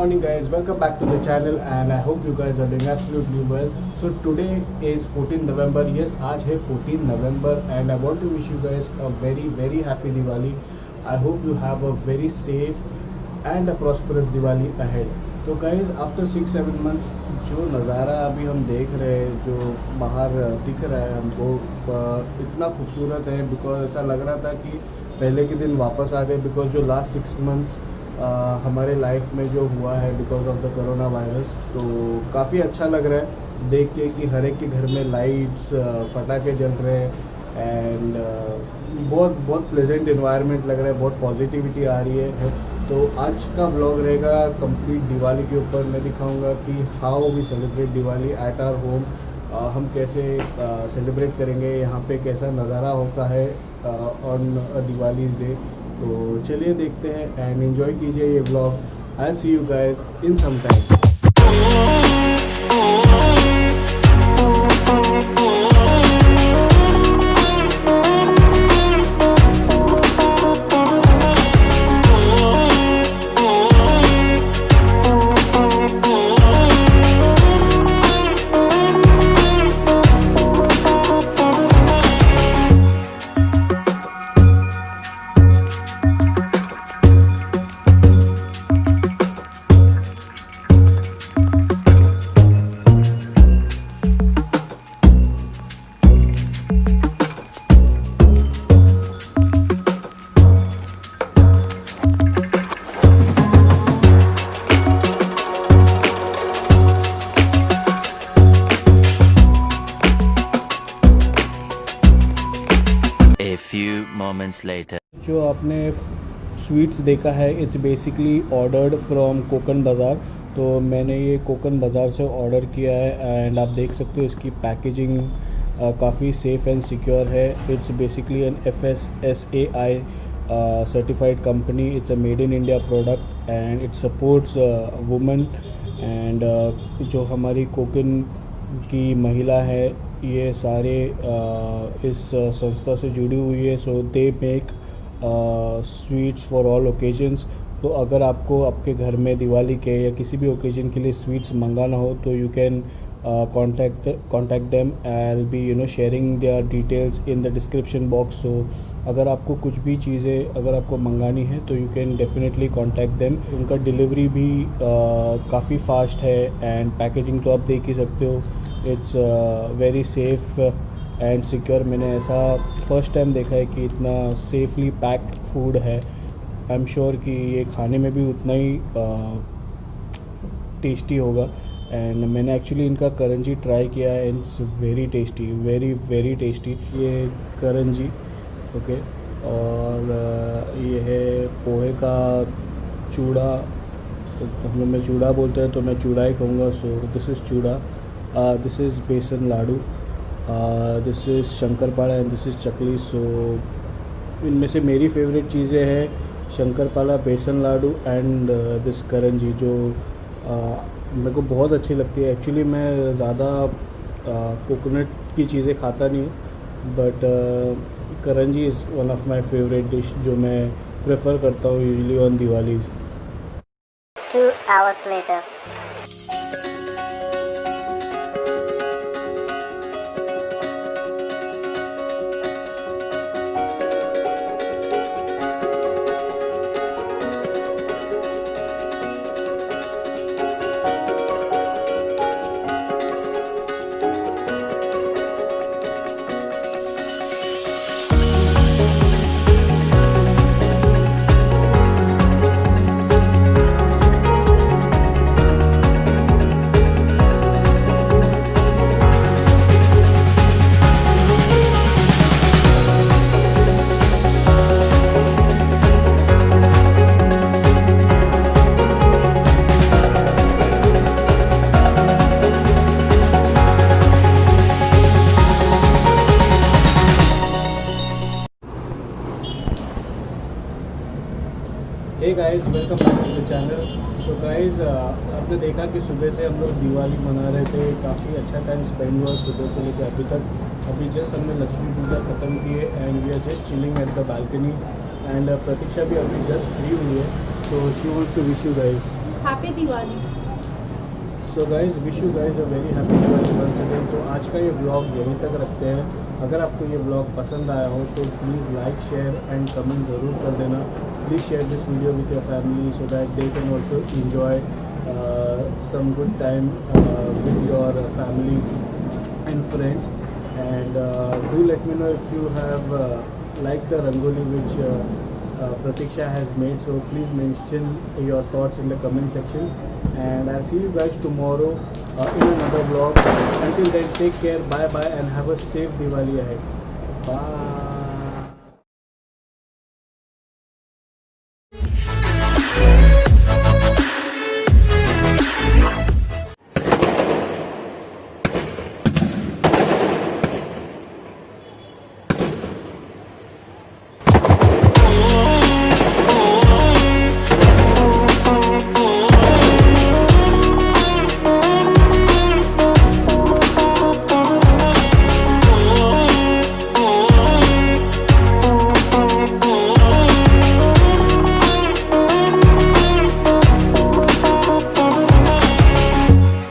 morning guys, welcome back to the channel and I hope you guys are doing absolutely well. So today is 14 November. Yes, आज है 14 November and I want to wish you guys a very happy Diwali. I hope you have a very safe and a prosperous Diwali ahead. तो guys after 6-7 months जो नज़ारा अभी हम देख रहे हैं, जो बाहर दिख रहा है हमको इतना खूबसूरत है बिकॉज ऐसा लग रहा था कि पहले के दिन वापस आ गए बिकॉज जो लास्ट 6 मंथ्स हमारे लाइफ में जो हुआ है because of the corona virus, तो काफ़ी अच्छा लग रहा है देख के कि हर एक के घर में लाइट्स पटाखे जल रहे हैं एंड बहुत प्लेजेंट इन्वायरमेंट लग रहा है, बहुत पॉजिटिविटी आ रही है। तो आज का व्लॉग रहेगा कंप्लीट दिवाली के ऊपर। मैं दिखाऊंगा कि how we celebrate Diwali at our home, हम कैसे सेलिब्रेट करेंगे, यहाँ पे कैसा नज़ारा होता है ऑन दिवाली डे। तो चलिए देखते हैं एंड एंजॉय कीजिए ये vlog. I see you guys in some time. A few moments later. जो आपने स्वीट्स देखा है it's basically ordered from Konkan Bazaar. तो मैंने ये कोकन बाज़ार से ऑर्डर किया है एंड आप देख सकते हो इसकी पैकेजिंग काफ़ी सेफ़ एंड सिक्योर है। It's basically an FSSAI certified company. It's a made in India product and it supports women and जो हमारी कोकन की महिला है ये सारे इस संस्था से जुड़ी हुई है। So they make sweets for all occasions. तो अगर आपको आपके घर में दिवाली के या किसी भी ओकेजन के लिए स्वीट्स मंगाना हो तो you can contact them. I will be sharing their details in the description box. So अगर आपको कुछ भी चीज़ें अगर आपको मंगानी है तो you can definitely contact them. उनका डिलीवरी भी काफ़ी फास्ट है एंड पैकेजिंग तो आप देख ही सकते हो। It's very safe and secure. मैंने ऐसा फर्स्ट टाइम देखा है कि इतना सेफली पैक्ड फूड है। आई एम श्योर कि ये खाने में भी उतना ही टेस्टी होगा। एंड मैंने एक्चुअली इनका करंजी ट्राई किया है, it's very tasty, very tasty. ये करंजी ओके और ये है पोहे का चूड़ा। हम लोग में चूड़ा बोलते हैं तो मैं चूड़ा ही कहूँगा। So this is chuda, this is besan laddoo, this is shankarpara and this is chakli. So इनमें से मेरी फेवरेट चीज़ें हैं शंकरपाड़ा, बेसन लाडू एंड दिस करंजी जो मेरे को बहुत अच्छी लगती है। एक्चुअली मैं ज़्यादा कोकोनट की चीज़ें खाता नहीं हूँ but karanji is one of my favourite dish जो मैं प्रेफर करता हूँ usually on Diwalis. 2 hours later. Hey guys, welcome back to the channel. तो गाइस आपने देखा कि सुबह से हम लोग दिवाली मना रहे थे, काफ़ी अच्छा टाइम स्पेंड हुआ सुबह से लेकर अभी तक। अभी जस्ट हमने लक्ष्मी पूजा ख़त्म की है and we are just chilling at the balcony and Pratiksha भी अभी जस्ट फ्री हुई है। So she wants to wish you guys. Happy Diwali. So guys wish you guys a very happy Diwali once again. तो आज का ये ब्लॉग यहीं तक रखते हैं। अगर आपको ये ब्लॉग पसंद आया हो तो please like share and comment ज़रूर कर देना। Please share this video with your family so that they can also enjoy some good time with your family and friends. And do let me know if you have liked the rangoli which Pratiksha has made. So please mention your thoughts in the comment section. And I'll see you guys tomorrow in another vlog. Until then, take care, bye bye, and have a safe Diwali ahead. Bye.